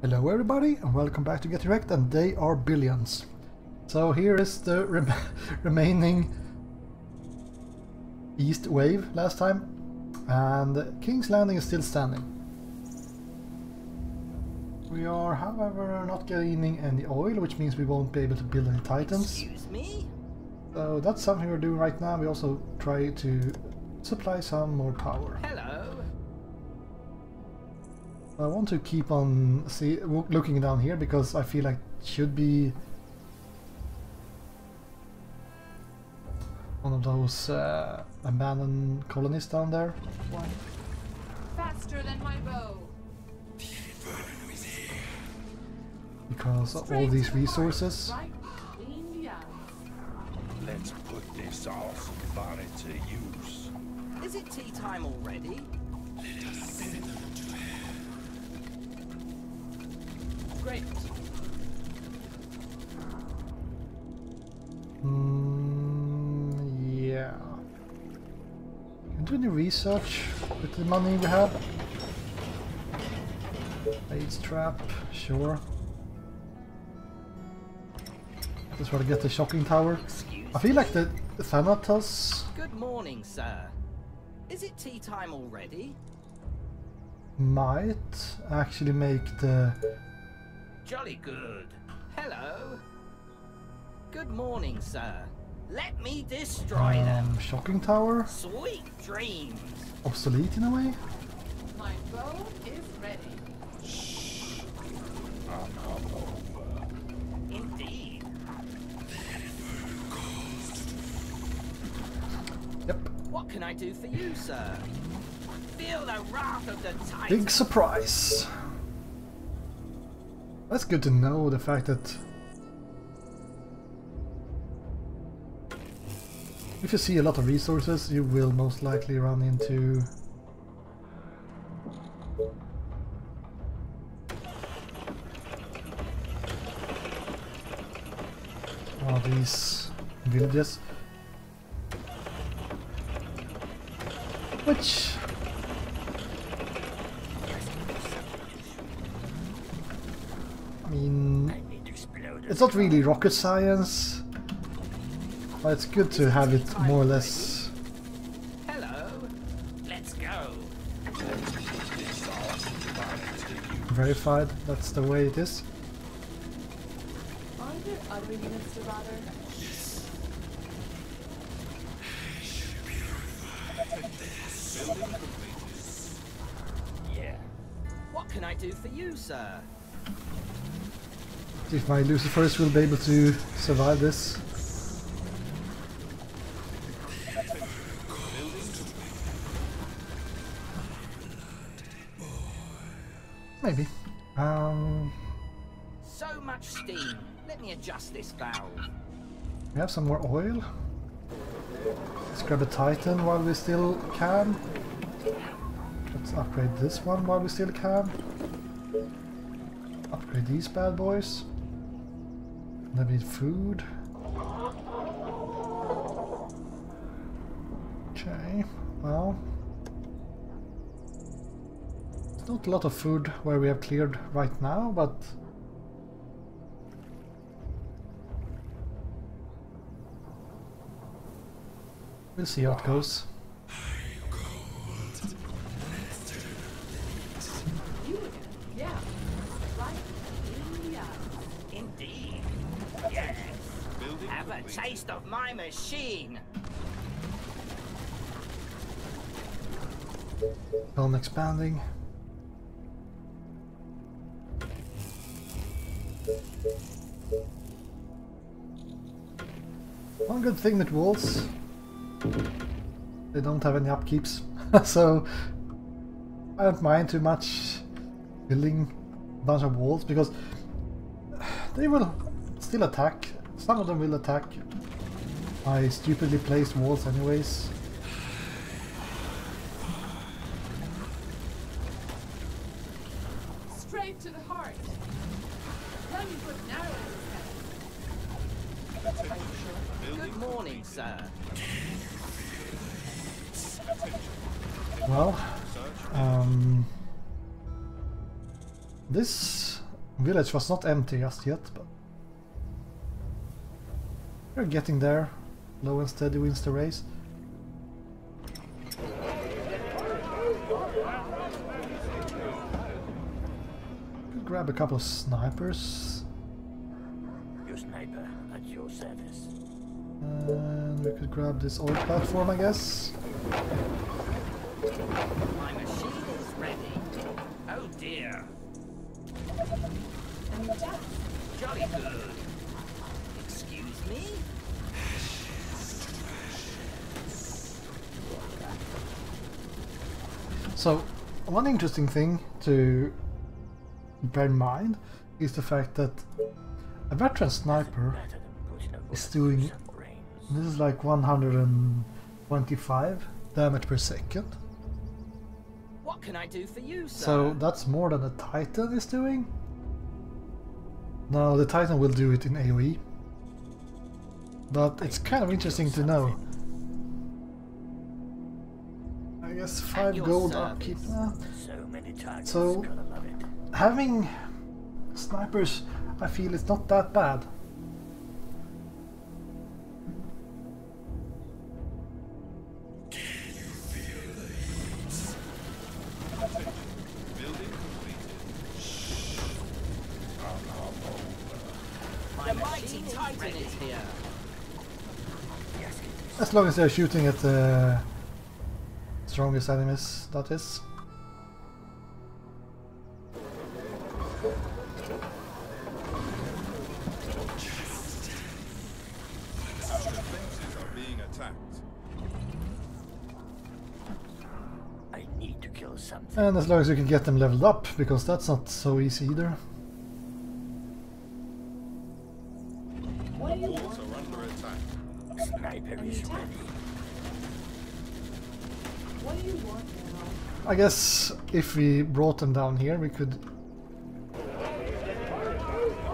Hello everybody and welcome back to Get Direct, and they are billions. So here is the remaining east wave last time, and King's Landing is still standing. We are however not gaining any oil, which means we won't be able to build any titans. Excuse me? So that's something we're doing right now. We also try to supply some more power. Hello. I want to keep on looking down here because I feel like it should be one of those abandoned colonies down there. Faster than my bow. Because of all these resources. Let's put this awesome body to use. Is it tea time already? Great. Yeah. Can do any research with the money we have. Bait trap, sure. Just want to get the shocking tower. I feel like the Thanatos Good morning, sir. Is it tea time already? might actually make the Jolly good. Hello. Good morning, sir. Let me destroy them. shocking tower Sweet dreams. obsolete in a way. My bow is ready. I'm hungover. Indeed. Yep. What can I do for you, sir? Feel the wrath of the Titan. Big surprise. That's good to know, the fact that if you see a lot of resources, you will most likely run into one of these villages, which I mean, it's not really rocket science, but it's good to have it more or less Hello. Let's go. verified. That's the way it is. Are there other units to bother? Yeah. What can I do for you, sir? See if my Lucifers will be able to survive this. Maybe. So much steam. Let me adjust this valve. We have some more oil. Let's grab a Titan while we still can. Let's upgrade this one while we still can. Upgrade these bad boys. They need food. Okay, well. There's not a lot of food where we have cleared right now, but we'll see how it goes. You again? Yeah. Right. Yeah. Indeed. Yes. Have a taste of my machine. Film expanding. One good thing with walls, they don't have any upkeeps, so I don't mind too much building a bunch of walls because they will still attack. Some of them will attack my stupidly placed walls anyways. Straight to the heart. Let me put an arrow in his head. Are you sure? Good morning, sir. Well, this Village was not empty just yet, but we're getting there. Low and steady wins the race. Could grab a couple of snipers. Your sniper at your service. And we could grab this oil platform, I guess. My machine is ready. Oh dear. And death. Jolly good. Excuse me? So, one interesting thing to bear in mind is the fact that a veteran sniper is doing, this is like 125 damage per second. What can I do for you, sir? So that's more than a Titan is doing. Now the Titan will do it in AoE, but it's kind of interesting to know. I guess 5 gold upkeep. So many targets. So Gotta love it. having snipers, I feel it's not that bad. My mighty Titan is here. As long as they're shooting at the strongest enemies, that is. I need to kill something. And as long as you can get them leveled up, because that's not so easy either. What do you want? Sniper is ready. What do you want now? I guess if we brought them down here, we could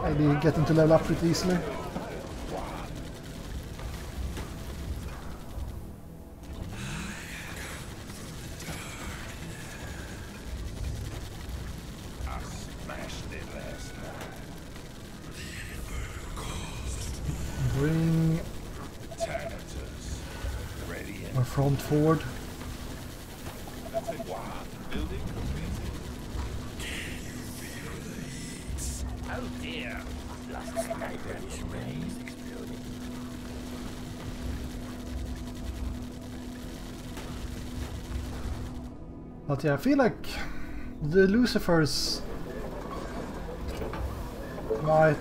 maybe get them to level up pretty easily. Bring our front forward. Oh dear. Sniper is ready. Exploding. But yeah, I feel like the Lucifers might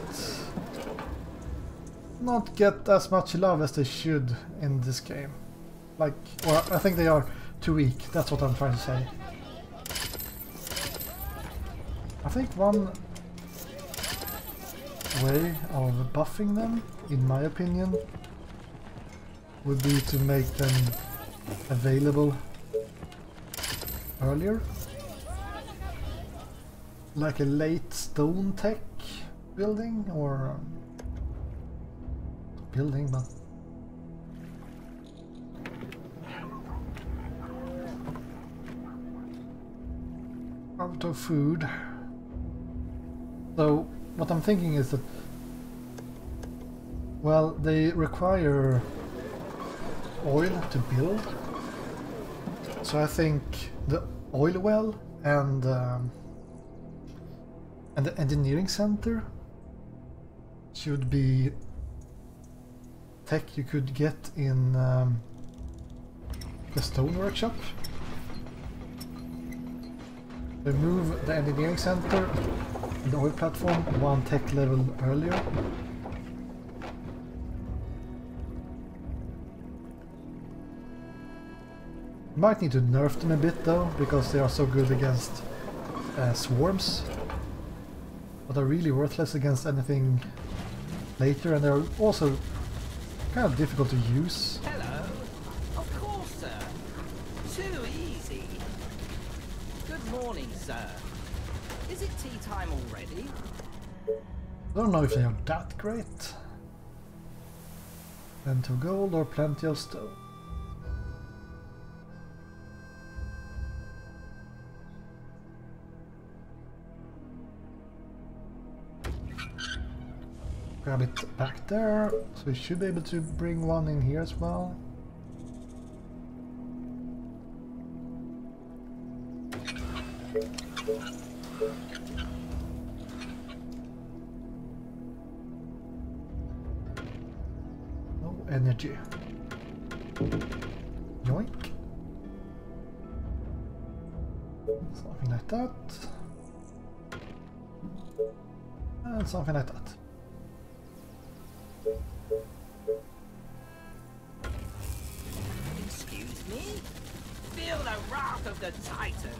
not get as much love as they should in this game. Like, or I think they are too weak, that's what I'm trying to say. I think one way of buffing them, in my opinion, would be to make them available earlier. Like a late stone tech building, or building, but out of food. So what I'm thinking is that, well, they require oil to build, so I think the oil well and the engineering center should be tech you could get in the stone workshop. Remove the engineering center and the oil platform one tech level earlier. Might need to nerf them a bit though, because they are so good against swarms, but are really worthless against anything later, and they're also kind of difficult to use. Hello. Of course, sir. Too easy. Good morning, sir. Is it tea time already? I don't know if they are that great. Plenty of gold or plenty of stone. grab it back there, so we should be able to bring one in here as well. No energy. Yoink. Something like that. And something like that. Excuse me? Feel the wrath of the Titan.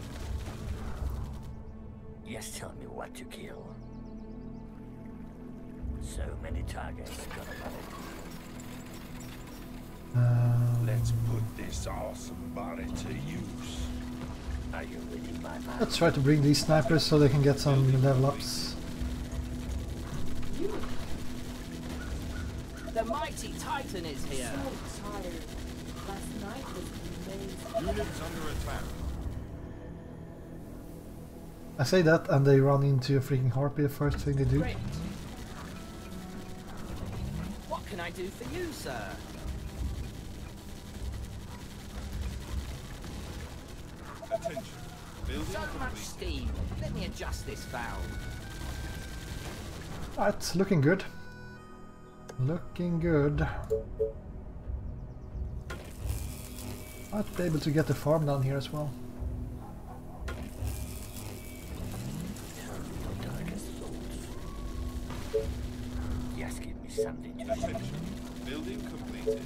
Just tell me what to kill. So many targets gonna run it. Let's put this awesome body to use. Are you reading my mind? Let's try to bring these snipers so they can get some level ups. The mighty Titan is here. So tired. Last night was amazing. Units under attack. I say that and they run into a freaking harpy the first thing they do. Great. What can I do for you, sir? Attention. Building So much complete. steam. Let me adjust this valve. Right, looking good. Looking good. Might be able to get the farm down here as well. Tell me your darkest thoughts. Just give me something to Attention. Building completed.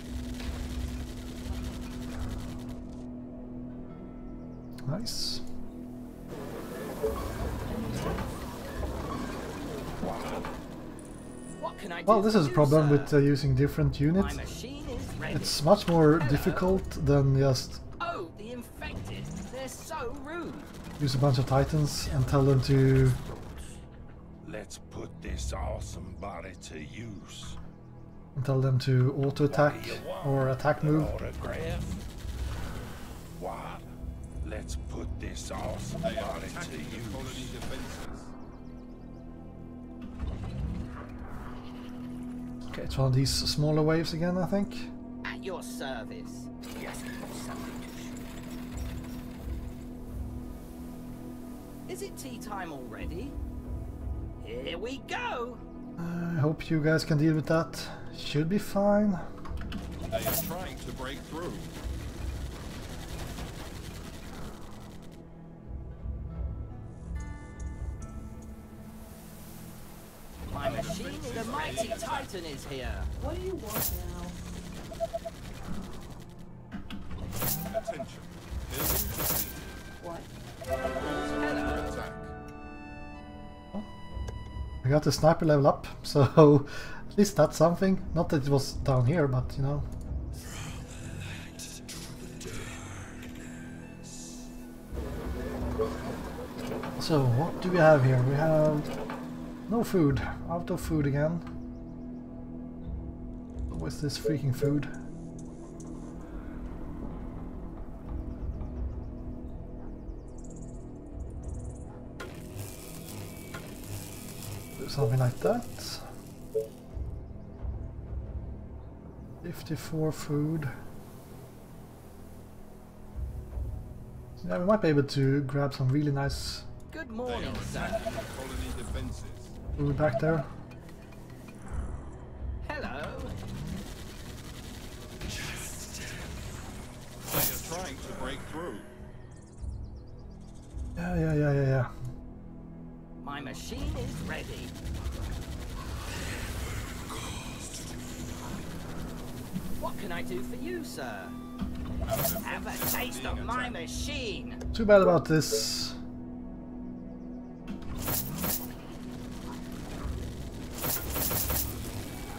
Nice. What can I do Well, this for is a you, problem sir? with using different My units. machine is ready. It's much more Hello. difficult than just Oh, the infected. They're so rude. use a bunch of titans and tell them to Let's put this awesome body to use. auto attack What do you want? or attack An move. autograph? What? Let's put this awesome They are body to attacking the colony use. defenses. Okay, it's one of these smaller waves again, I think. At your service. just give me something to shoot. Is it tea time already? Here we go. I hope you guys can deal with that. Should be fine. They are trying to break through. My machine, the mighty Titan is here. What do you want now? Attention. Building completed. What? Under attack. I got the sniper level up, so at least that's something. Not that it was down here, but you know. So what do we have here? We have no food. Out of food again. What's this freaking food? Do something like that. 54 food. Yeah, we might be able to grab some really nice Good They morning, are sir. attacking the colony defenses. food back there. Hello. They are trying to break through. Yeah. My machine is ready. What can I do for you, sir? Have a taste of my machine. Too bad about this.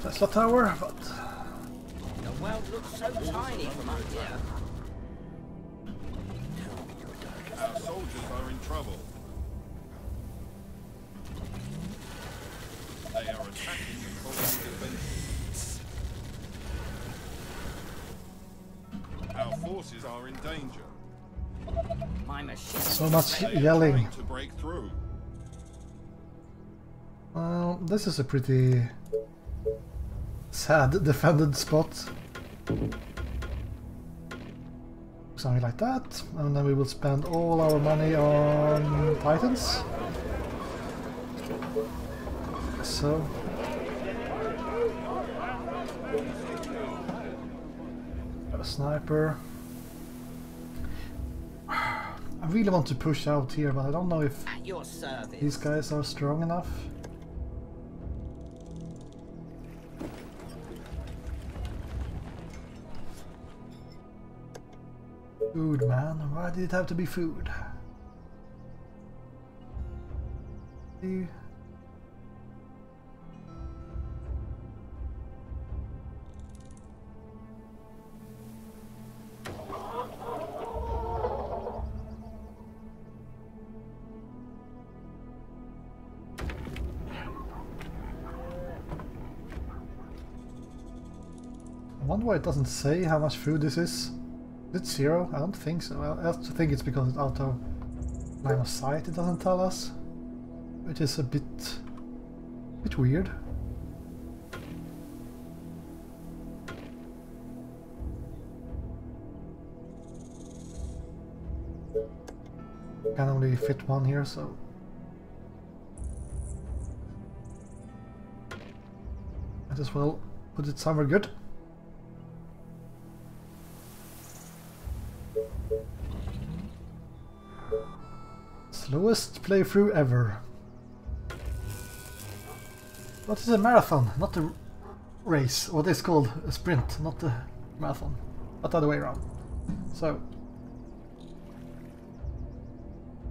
Tesla tower, but The world looks so tiny from up here. Our soldiers are in trouble. They are attacking the colony defenses. Our forces are in danger. My machine. so much They are yelling. trying to break through. Well, this is a pretty sad defended spot. Something like that, and then we will spend all our money on Titans. So. A sniper. I really want to push out here, but I don't know if At your service. these guys are strong enough. Food, man. Why did it have to be food? See? I wonder why it doesn't say how much food this is. Is it 0? I don't think so. I think it's because it's out of line of sight, it doesn't tell us. Which is a bit weird. Can only fit one here, so... might as well put it somewhere good. Slowest playthrough ever. What is a marathon? Not a race. What is called a sprint, not a marathon. Not the other way around. So,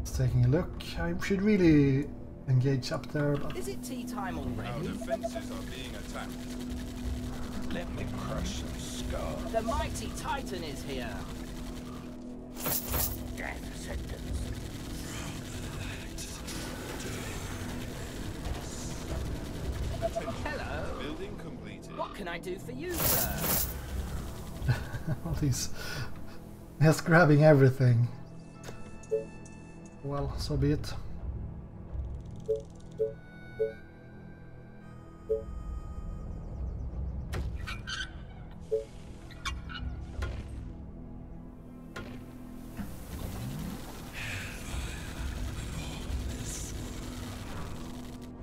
just taking a look. I should really engage up there. But Is it tea time Our already? defenses are being attacked. Let me crush some skull. The mighty Titan is here. Death sentence. Hello. Building completed. What can I do for you, sir? all these just grabbing everything. Well, so be it.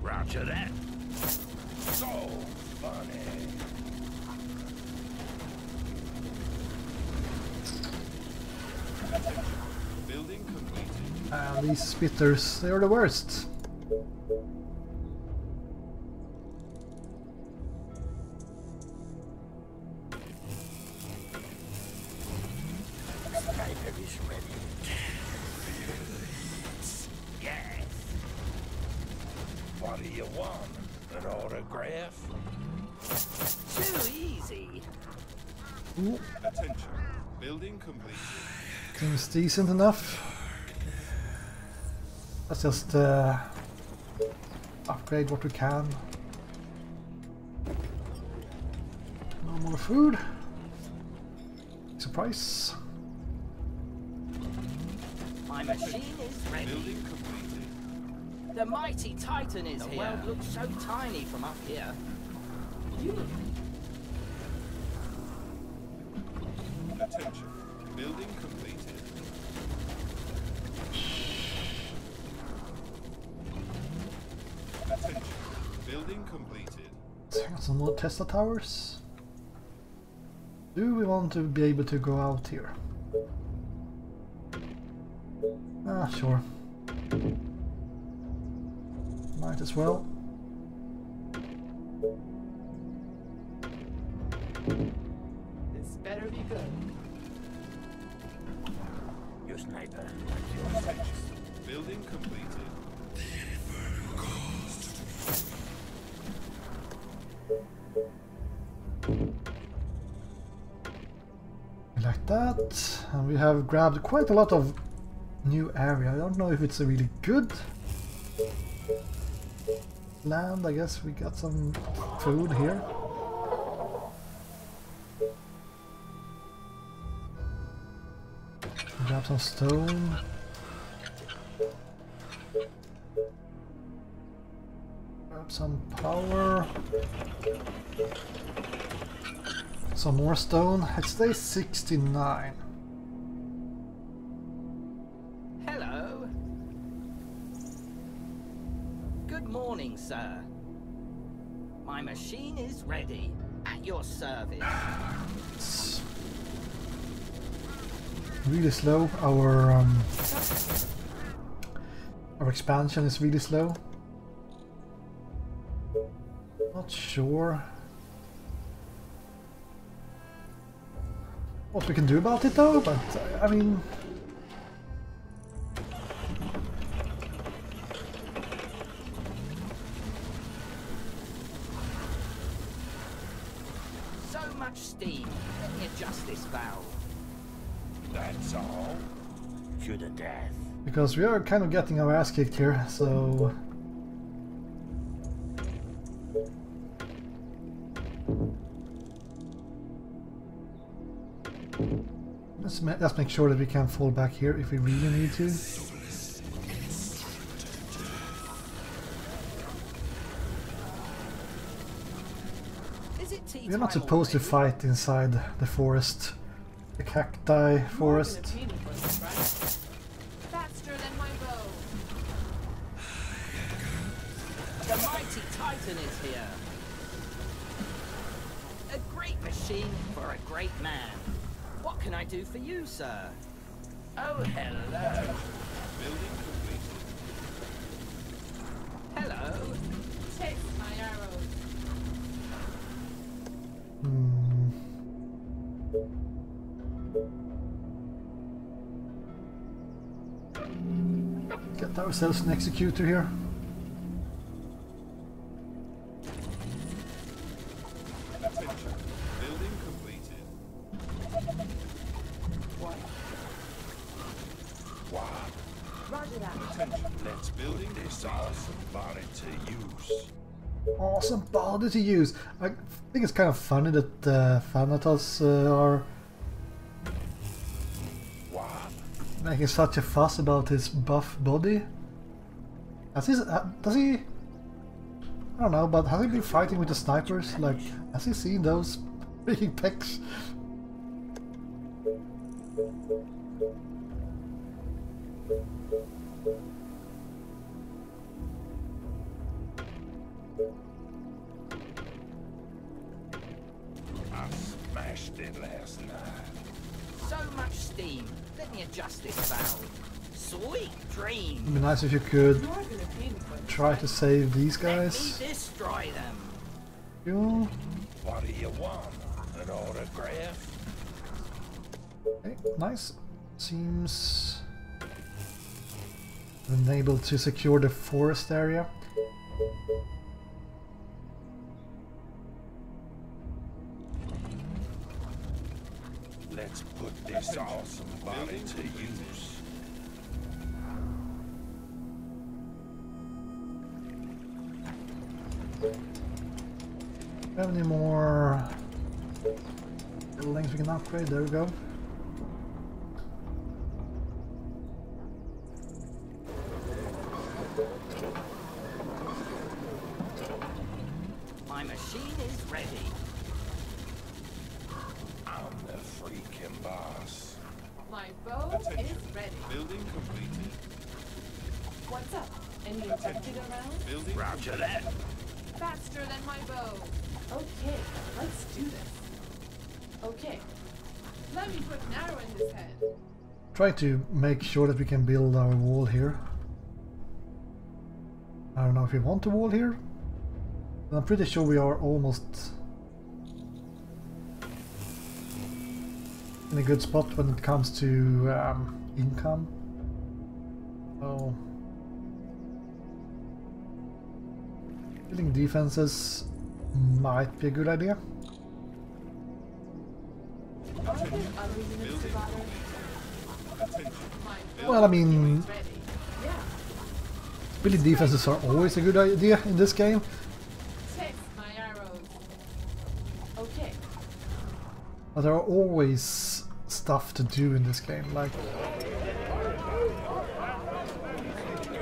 Roger that. So funny. Building completed. These spitters, they are the worst. Sniper is ready. Yes. What do you want? An autograph? Too easy. Ooh, Attention. Building completed. seems decent enough. Let's just upgrade what we can. No more food. Surprise. My machine is ready. Building completed. The mighty Titan is here. The world looks so tiny from up here. Attention. Building completed. Attention. Building completed. Got some more Tesla towers. Do we want to be able to go out here? Ah, sure. Might as well. This better be good. Your sniper. Attention. Building completed. Like that. And we have grabbed quite a lot of new area. I don't know if it's a really good land. I guess we got some food here. Grab some stone. Grab some power. Some more stone. It stays 69. Hello. Good morning, sir. My machine is ready. At your service. It's really slow. Our expansion is really slow. Not sure what we can do about it though, but I mean, So much steam. Let me adjust this valve. That's all. To the death. because we are kind of getting our ass kicked here, so let's make sure that we can fall back here if we really need to. We're not supposed to fight inside the forest, the cacti forest. Faster than my bow. The mighty Titan is here. A great machine for a great man. What can I do for you, sir? Oh, hello. Building completed. Hello. Take my arrows. Get ourselves an executor here. Attention. Building completed. Roger that. Attention. Let's building this awesome body to use. Awesome body to use. I think it's kind of funny that Thanatos are making such a fuss about his buff body. Does he? I don't know, but has he been fighting with the snipers? Like, has he seen those freaking pecs? I smashed it last night. So much steam. Let me adjust this valve. Sweet dream. It'd be nice if you could You are gonna pay me for this. try to save these Let guys. me destroy them. You. What do you want? An autograph? Okay, nice. Seems unable to secure the forest area. Let's put this awesome body to use. Have any more buildings we can upgrade? There we go. My machine is ready. I'm the freaking boss. My bow Attention. is ready. Building completed. What's up? Any infected around? Building Roger that. Faster than my bow. Okay, let's do this. Okay. Let me put an arrow in his head. Try to make sure that we can build our wall here. I don't know if we want a wall here. I'm pretty sure we are almost in a good spot when it comes to income. So building defenses might be a good idea. Are there other units to bother? attention. My Well, I mean, bow's ready. Yeah. building defenses are always a good idea in this game. Take my arrows. Okay. But there are always stuff to do in this game, like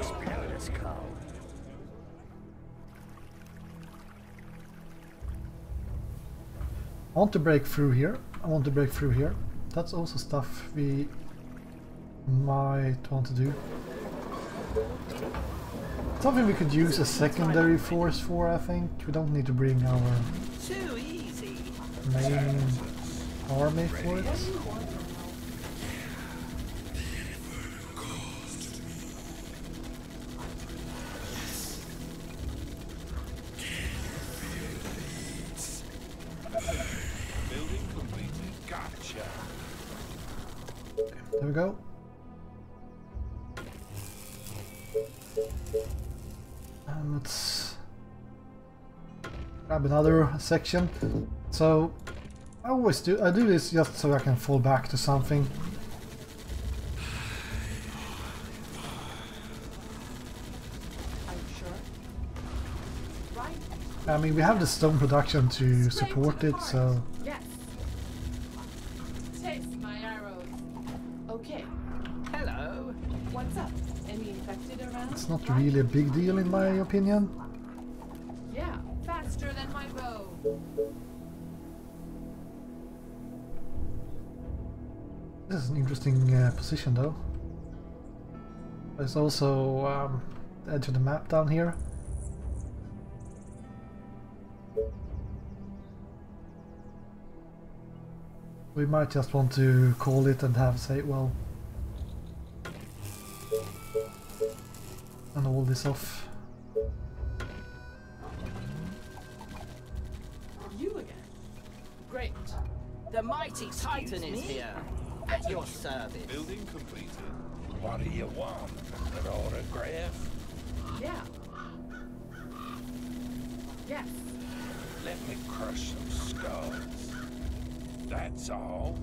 Spirit is cold. I want to break through here. I want to break through here. That's also stuff we might want to do. Something we could use a secondary force for, I think. We don't need to bring our Too easy. main army for it. Building completed. Gotcha. There we go. And let's grab another section. So I do this just so I can fall back to something. Are you sure? Right. I mean, we have the stone production to support it, so Yes. Taste my arrows. Okay. Hello. What's up? Any infected around? it's not really a big deal in my opinion. Yeah, faster than my bow. This is an interesting position though. There's also the edge of the map down here. We might just want to call it and have say, well, and all this off. You again. Great. The mighty Titan is here. At your service. Building completed. What do you want? An autograph? Yeah. Yes. Let me crush some skulls. That's all.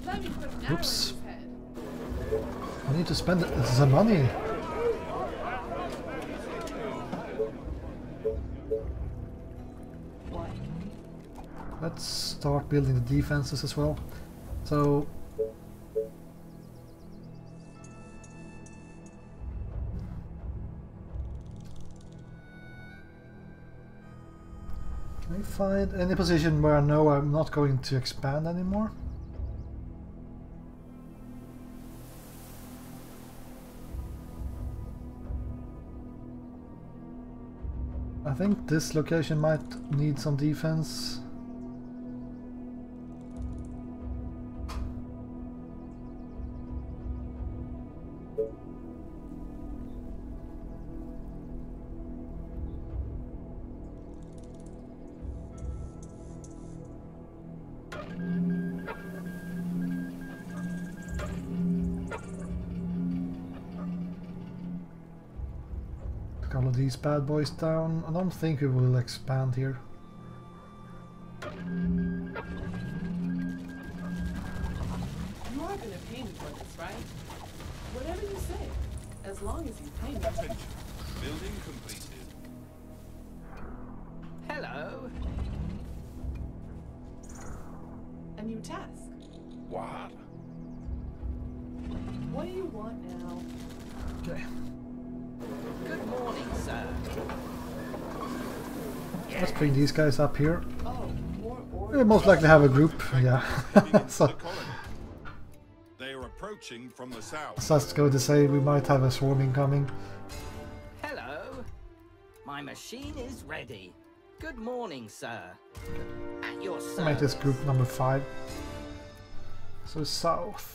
Let me put an arrow in Oops. his head. I need to spend the money. What? Let's start building the defenses as well. So can I find any position where I know I'm not going to expand anymore? I think this location might need some defense. All of these bad boys down. I don't think we will expand here. You are gonna pay me for this, right? Whatever you say, as long as you pay me. Attention. Building completed. Hello. A new task. What? What do you want now? Okay. Good morning, sir. Let's bring these guys up here. Oh, more orders. We'll most likely have a group, yeah. Heading into So the colony. They are approaching from the south. just going to say we might have a swarm incoming. Hello. My machine is ready. Good morning, sir. At your I'll make this service. group number 5. So south.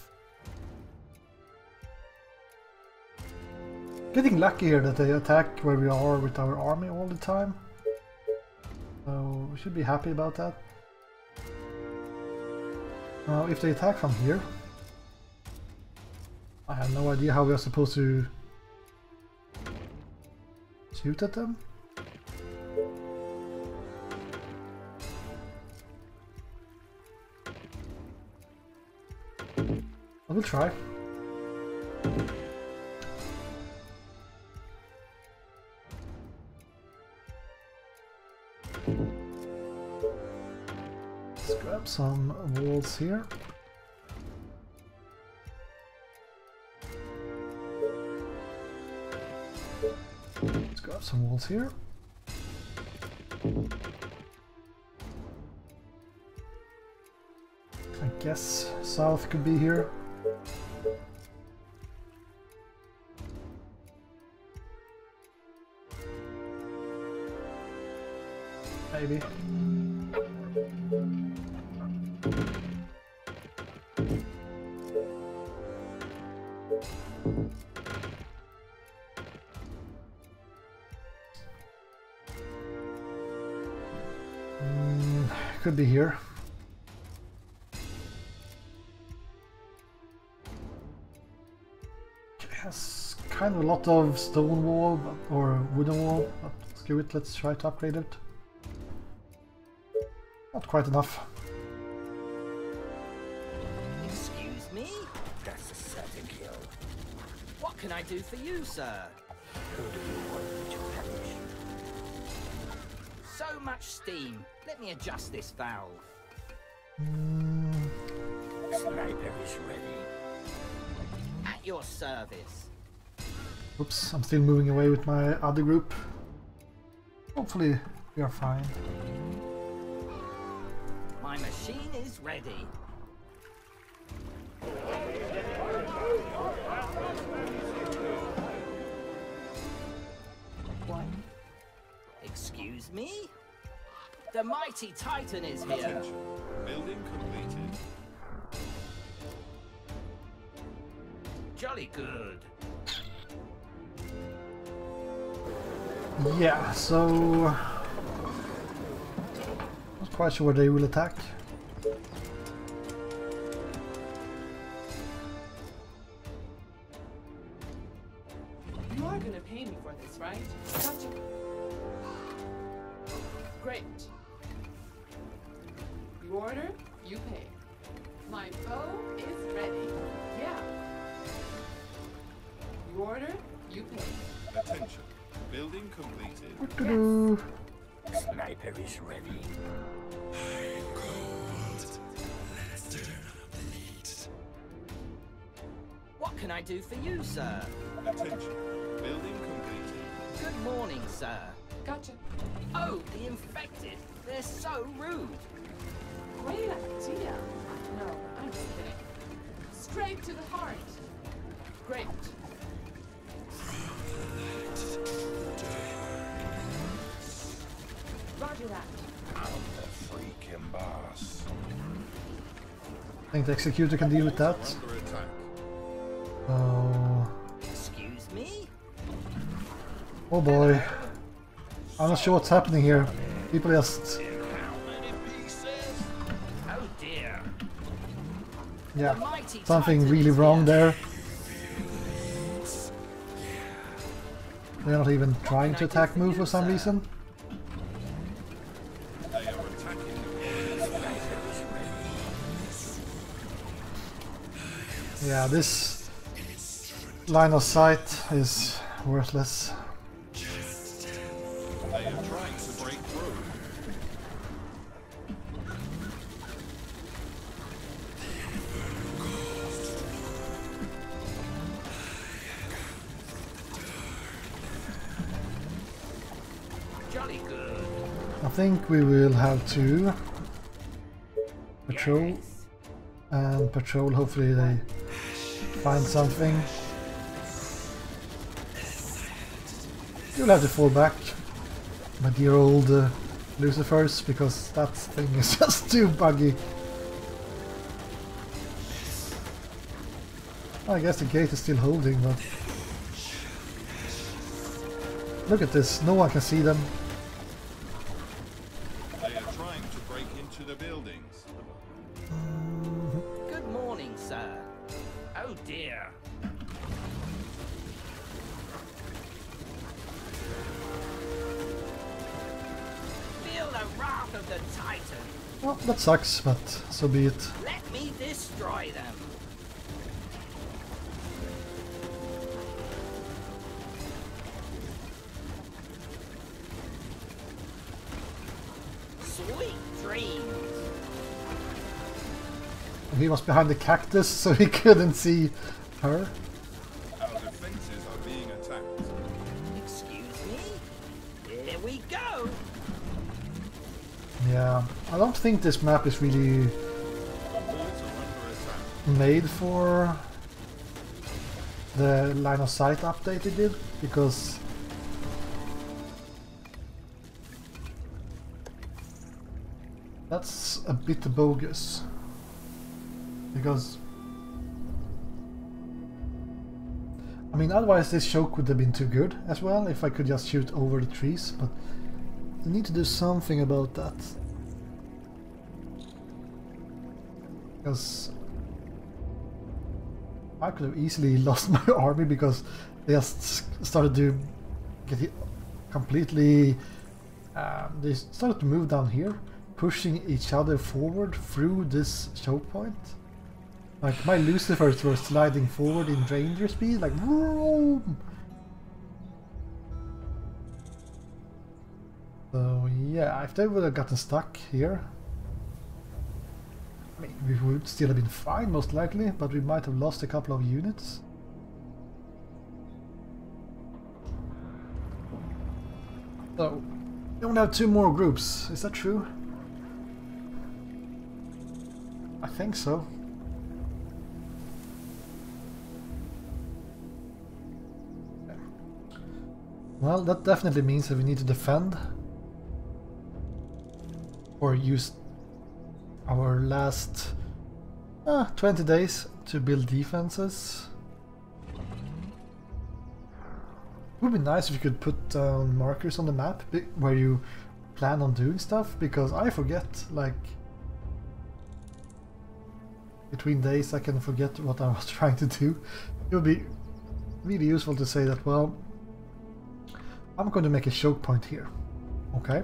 Getting lucky here that they attack where we are with our army all the time. So we should be happy about that. Now if they attack from here, I have no idea how we are supposed to shoot at them. I will try. Let's grab some walls here. Let's grab some walls here. guess south could be here. Maybe. Could be here. It has kind of a lot of stone wall or wooden wall, but screw it, let's try to upgrade it. Not quite enough. Excuse me? That's a certain kill. What can I do for you, sir? Who do you want me to perish? So much steam. Let me adjust this valve. Sniper is ready. At your service. Oops, I'm still moving away with my other group. Hopefully we are fine. My machine is ready. Excuse me? The mighty Titan is here. Attention. Building completed. Jolly good. Yeah, so not quite sure where they will attack. You are gonna pay me for this, right? Gotcha. Great. You order, you pay. My bow is ready. Yeah. You order, you pay. Attention. Building completed. Doo-doo. Sniper is ready. What can I do for you, sir? Attention. Building completed. Good morning, sir. Gotcha. Oh, the infected. They're so rude. Great idea. No, I'm just kidding. Straight to the heart. Great. Roger that. I'm the freaking boss. I think the executor can deal with that. Under attack. Oh, Excuse me? oh boy. I'm not sure what's happening here. People just, How many pieces? Oh dear. yeah, The mighty something Titan really is wrong here. there. They're not even trying to attack move for some reason. They are attacking the Yeah, this line of sight is worthless. They are trying to break through. Jolly good. I think we will have to patrol Yes. and patrol. Hopefully they find something. You'll have to fall back, my dear old Lucifers, because that thing is just too buggy. I guess the gate is still holding, but look at this, no one can see them. They are trying to break into the buildings. Good morning, sir. Oh dear. Feel the wrath of the Titan. Well, that sucks, but so be it. Let me destroy them. Sweet dreams. He was behind the cactus, so he couldn't see her. Our defenses are being attacked. Excuse me? Here we go. Yeah, I don't think this map is really The walls made for the line of sight update they did, because that's a bit bogus. Because I mean, otherwise this show could have been too good as well if I could just shoot over the trees, but I need to do something about that. Because I could have easily lost my army because they just started to get hit completely. They started to move down here, pushing each other forward through this choke point. Like my Lucifers were sliding forward in ranger speed, like vroom! So yeah, if they would have gotten stuck here, I mean, we would still have been fine most likely, but we might have lost a couple of units. So we only have 2 more groups, is that true? I think so. Well, that definitely means that we need to defend or use our last 20 days to build defenses. It would be nice if you could put down markers on the map where you plan on doing stuff, because I forget, like between days I can forget what I was trying to do. It would be really useful to say that, well, I'm going to make a choke point here, okay?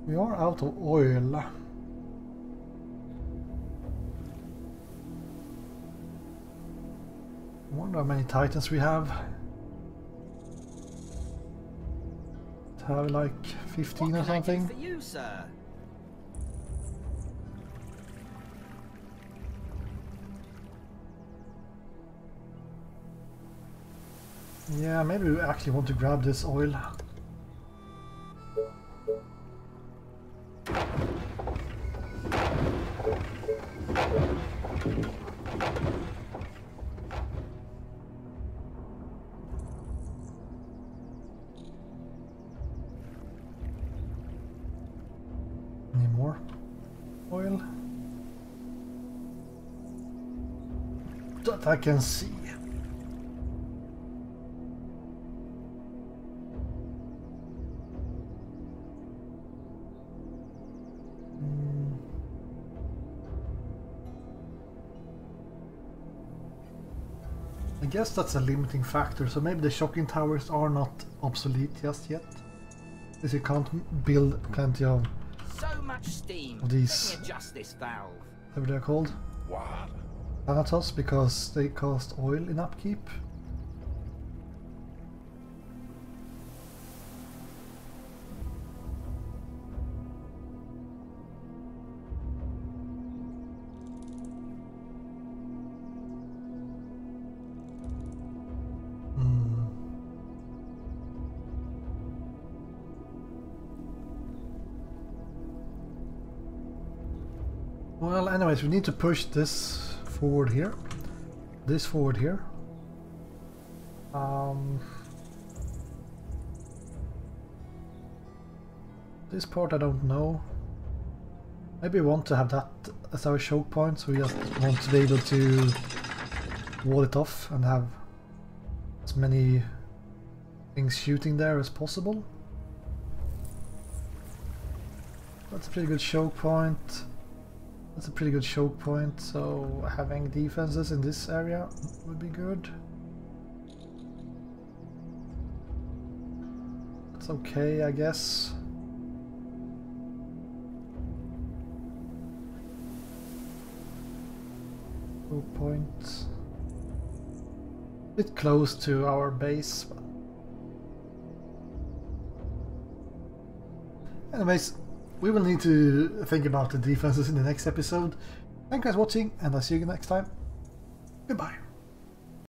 We are out of oil. I wonder how many titans we have. Have like 15 or something. What can I do for you, sir? Yeah, maybe we actually want to grab this oil. Any more oil? That I can see. I guess that's a limiting factor, so maybe the shocking towers are not obsolete just yet, because you can't build plenty of So much steam. these. Let me adjust this valve. Whatever they're called, What? Thanatos, because they cost oil in upkeep. Well, anyways, we need to push this forward here. This forward here. This part I don't know. Maybe we want to have that as our choke point, so we just want to be able to wall it off and have as many things shooting there as possible. That's a pretty good choke point. That's a pretty good choke point, so having defenses in this area would be good. That's okay, I guess. Choke point. Bit close to our base. Anyways, we will need to think about the defenses in the next episode. Thank you guys for watching, and I'll see you next time. Goodbye.